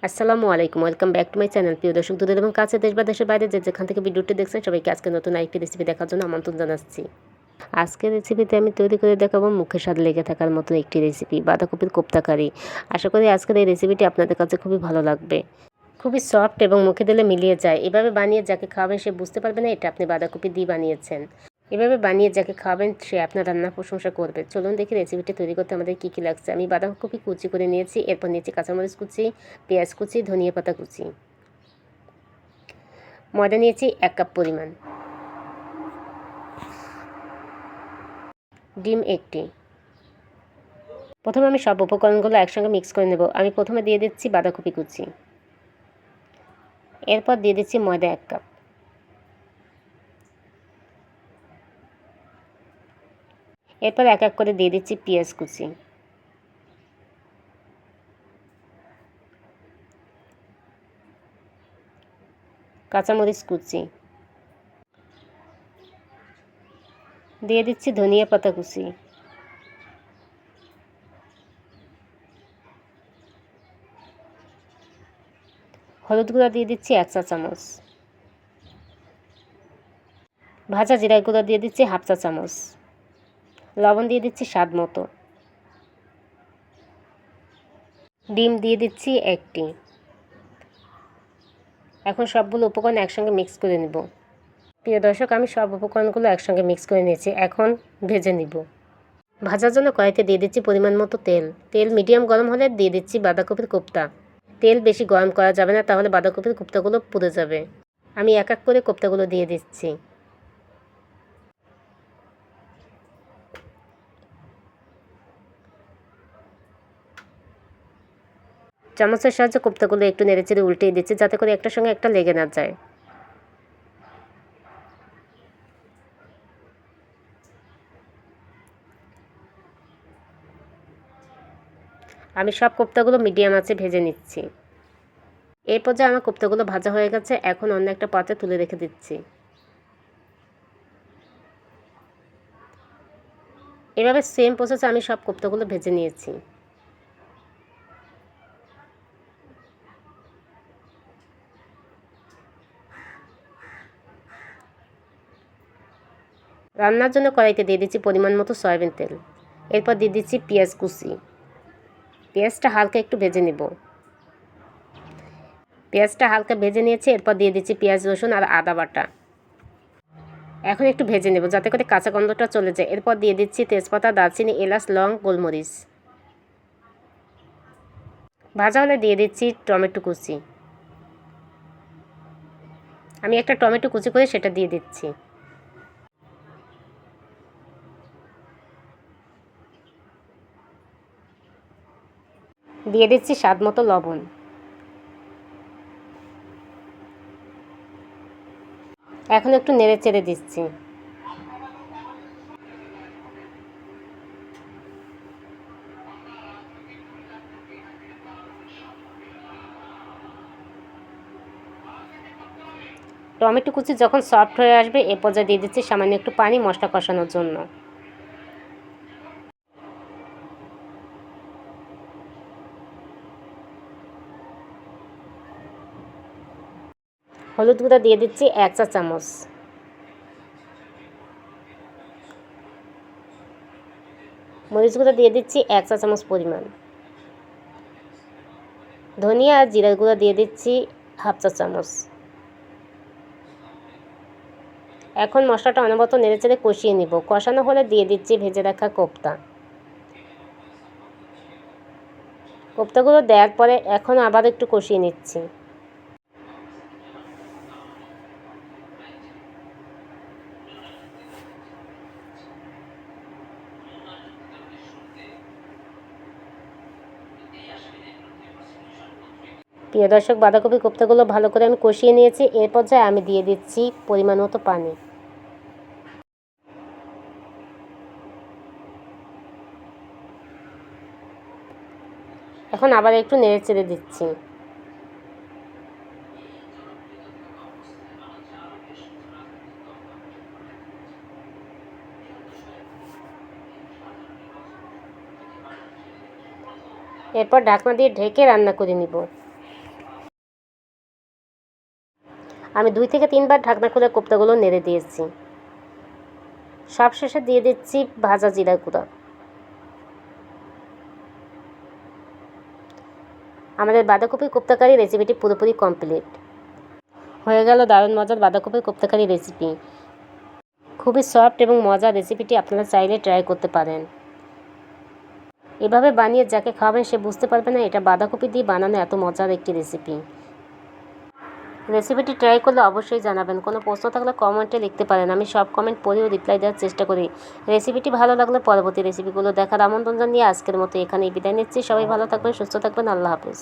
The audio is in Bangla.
আসসালামু আলাইকুম, welcome back to my channel. প্রিয় দর্শক, দূরের এবং কাছে, দেশ বা দেশের বাইরে যেখান থেকে ভিডিওটি দেখছেন, সবাইকে আজকে নতুন আরেকটি রেসিপি দেখার জন্য আমন্ত্রণ জানাচ্ছি। আজকের রেসিপিতে আমি তৈরি করে দেখাবো মুখে স্বাদ লেগে থাকার মতো একটি রেসিপি, বাঁধাকপির কোপ্তা কারি। আশা করি আজকের এই রেসিপিটি আপনাদের কাছে খুবই ভালো লাগবে। খুবই সফট এবং মুখে দিলে মিলিয়ে যায়। এভাবে বানিয়ে যাকে খাওয়াবেন সে বুঝতে পারবে না এটা আপনি বাঁধাকপি দিয়ে বানিয়েছেন। এভাবে বানিয়ে যাকে খাওয়াবেন সে আপনার রান্নার প্রশংসা করবে। চলুন দেখি রেসিপিটি তৈরি করতে আমাদের কী কী লাগছে। আমি বাঁধাকপি কুচি করে নিয়েছি, এরপর নিয়েছি কাঁচামরিচ কুচি, পেঁয়াজ কুচি, ধনিয়া পাতা কুচি। ময়দা নিয়েছি 1 কাপ পরিমাণ, ডিম 1টি। প্রথমে আমি সব উপকরণগুলো একসঙ্গে মিক্স করে নেব। আমি প্রথমে দিয়ে দিচ্ছি বাঁধাকপি কুচি, এরপর দিয়ে দিচ্ছি ময়দা 1 কাপ, এরপর এক এক করে দিয়ে দিচ্ছি পেঁয়াজ কুচি, কাঁচামরিচ কুচি, দিয়ে দিচ্ছি ধনিয়া পাতা কুচি, হলুদ গুঁড়া দিয়ে দিচ্ছি 1 চা চামচ, ভাজা জিরার গুঁড়া দিয়ে দিচ্ছি 1/2 চা চামচ, লবণ দিয়ে দিচ্ছি স্বাদ মতো, ডিম দিয়ে দিচ্ছি 1টি। এখন সবগুলো উপকরণ একসঙ্গে মিক্স করে নেব। প্রিয় দর্শক, আমি সব উপকরণগুলো একসঙ্গে মিক্স করে নিয়েছি, এখন ভেজে নিব। ভাজার জন্য কড়াইতে দিয়ে দিচ্ছি পরিমাণ মতো তেল। তেল মিডিয়াম গরম হলে দিয়ে দিচ্ছি বাঁধাকপির কোপ্তা। তেল বেশি গরম করা যাবে না, তাহলে বাঁধাকপির কোপ্তাগুলো পুড়ে যাবে। আমি এক এক করে কোপ্তাগুলো দিয়ে দিচ্ছি। চামচের সাহায্যে কোপ্তাগুলো একটু নেড়েচেড়ে উল্টিয়ে দিচ্ছি, যাতে করে একটার সঙ্গে একটা লেগে না যায়। আমি সব কোপ্তাগুলো মিডিয়াম আঁচে ভেজে নিচ্ছি। এই পর্যায়ে আমার কোপ্তাগুলো ভাজা হয়ে গেছে, এখন অন্য একটা পাত্রে তুলে রেখে দিচ্ছি। এভাবে সেম প্রসেসে আমি সব কোপ্তাগুলো ভেজে নিয়েছি। রান্নার জন্য কড়াইতে দিয়ে দিচ্ছি পরিমাণ মতো সয়াবিন তেল, এরপর দিয়ে দিচ্ছি পেঁয়াজ কুচি। পেঁয়াজটা হালকা একটু ভেজে নেব। পেঁয়াজটা হালকা ভেজে নিয়েছি, এরপর দিয়ে দিচ্ছি পেঁয়াজ, রসুন আর আদা বাটা। এখন একটু ভেজে নেব যাতে করে কাঁচা গন্ধটা চলে যায়। এরপর দিয়ে দিচ্ছি তেজপাতা, দারচিনি, এলাচ, লং, গোলমরিচ। ভাজা হলে দিয়ে দিচ্ছি টমেটো কুচি। আমি একটা টমেটো কুচি করে সেটা দিয়ে দিচ্ছি। দিয়ে দিচ্ছি স্বাদ মতো লবণ। এখন একটু নেড়ে চেড়ে দিচ্ছি। টমেটো কুচি যখন সফট হয়ে আসবে এ পর্যায়ে দিয়ে দিচ্ছি সামান্য একটু পানি মশলা কষানোর জন্য। হলুদ গুঁড়া দিয়ে দিচ্ছি 1 চা চামচ, মরিচ গুঁড়া দিয়ে দিচ্ছি 1 চা চামচ পরিমাণ, ধনিয়া আর জিরার গুঁড়া দিয়ে দিচ্ছি 1/2 চা চামচ। এখন মশলাটা অনবরত নেড়েচেড়ে কষিয়ে নিব। কষানো হলে দিয়ে দিচ্ছি ভেজে রাখা কোপ্তা। কোপ্তাগুলো দেওয়ার পরে এখন আবার একটু কষিয়ে নিচ্ছি। প্রিয় দর্শক, বাঁধাকপি কোপ্তাগুলো ভালো করে আমি কষিয়ে নিয়েছি। এর পর্যায়ে আমি দিয়ে দিচ্ছি পরিমাণ মতো পানি। এখন আবার একটু নেড়ে চেড়ে দিচ্ছি। এরপর ঢাকনা দিয়ে ঢেকে রান্না করে নিব। আমি 2 থেকে 3 বার ঢাকনা খুলে কোপ্তাগুলো নেড়ে দিয়েছি। সবশেষে দিয়ে দিচ্ছি ভাজা জিরা গুঁড়া। আমাদের বাঁধাকপি কোপ্তা কারি রেসিপিটি পুরোপুরি কমপ্লিট হয়ে গেল। দারুণ মজার বাঁধাকপি কোপ্তা কারি রেসিপি, খুবই সফট এবং মজার রেসিপিটি আপনারা চাইলে ট্রাই করতে পারেন। এভাবে বানিয়ে যাকে খাওয়াবেন সে বুঝতে পারবে না এটা বাঁধাকপি দিয়ে বানানো এত মজার একটি রেসিপি। রেসিপিটি ট্রাই করলে অবশ্যই জানাবেন। কোনো প্রশ্ন থাকলে কমেন্টে লিখতে পারেন, আমি সব কমেন্ট পড়েও রিপ্লাই দেওয়ার চেষ্টা করি। রেসিপিটি ভালো লাগলে পরবর্তী রেসিপিগুলো দেখার আমন্ত্রণ জানিয়ে আজকের মতো এখানেই বিদায় নিচ্ছি। সবাই ভালো থাকবেন, সুস্থ থাকবেন। আল্লাহ হাফেজ।